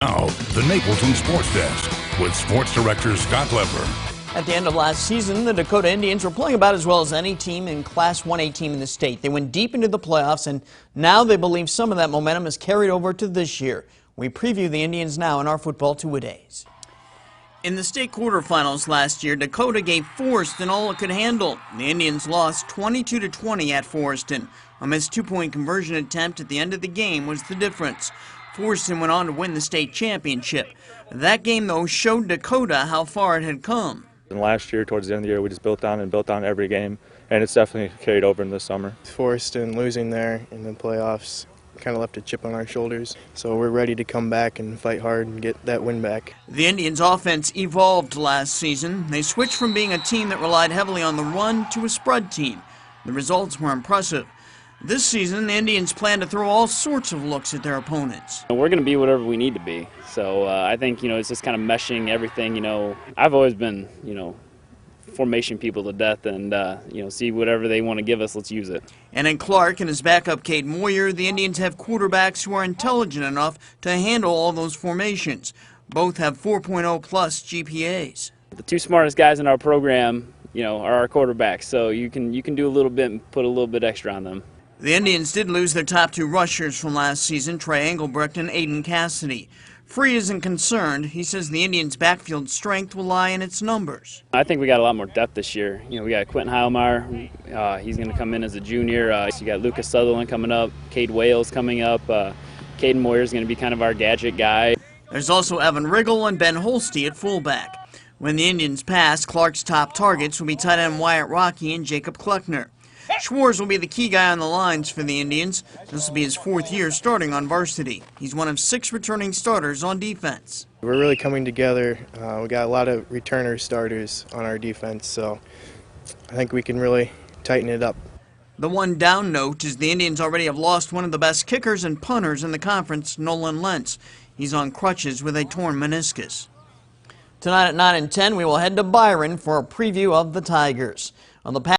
Now, the Napleton Sports Desk with Sports Director Scott Lever. At the end of last season, the Dakota Indians were playing about as well as any team in Class 1A team in the state. They went deep into the playoffs, and now they believe some of that momentum is carried over to this year. We preview the Indians now in our Football Two-A-Days. In the state quarterfinals last year, Dakota gave Forreston all it could handle. The Indians lost 22-20 at Forreston. A missed two-point conversion attempt at the end of the game was the difference. Forreston went on to win the state championship. That game, though, showed Dakota how far it had come. And last year, towards the end of the year, we just built on every game, and it's definitely carried over in this summer. Forreston losing there in the playoffs kind of left a chip on our shoulders, so we're ready to come back and fight hard and get that win back. The Indians' offense evolved last season. They switched from being a team that relied heavily on the run to a spread team. The results were impressive. This season, the Indians plan to throw all sorts of looks at their opponents. We're going to be whatever we need to be. So I think, it's just kind of meshing everything. I've always been, formation people to death, and, see whatever they want to give us, let's use it. And in Clark and his backup, Cade Moyer, the Indians have quarterbacks who are intelligent enough to handle all those formations. Both have 4.0 plus GPAs. The two smartest guys in our program, are our quarterbacks. So you can do a little bit and put a little bit extra on them. The Indians did lose their top two rushers from last season, Trey Engelbrecht and Aiden Cassidy. Free isn't concerned. He says the Indians' backfield strength will lie in its numbers. I think we got a lot more depth this year. We got Quentin Heilmeyer. He's going to come in as a junior. You got Lucas Sutherland coming up, Cade Wales coming up. Caden Moyer is going to be kind of our gadget guy. There's also Evan Riggle and Ben Holste at fullback. When the Indians pass, Clark's top targets will be tight end Wyatt Rocky and Jacob Kleckner. Schwartz will be the key guy on the lines for the Indians. This will be his fourth year starting on varsity. He's one of 6 returning starters on defense. We're really coming together. We got a lot of returner starters on our defense, so I think we can really tighten it up. The one down note is the Indians already have lost one of the best kickers and punters in the conference, Nolan Lentz. He's on crutches with a torn meniscus. Tonight at 9 and 10, we will head to Byron for a preview of the Tigers. On the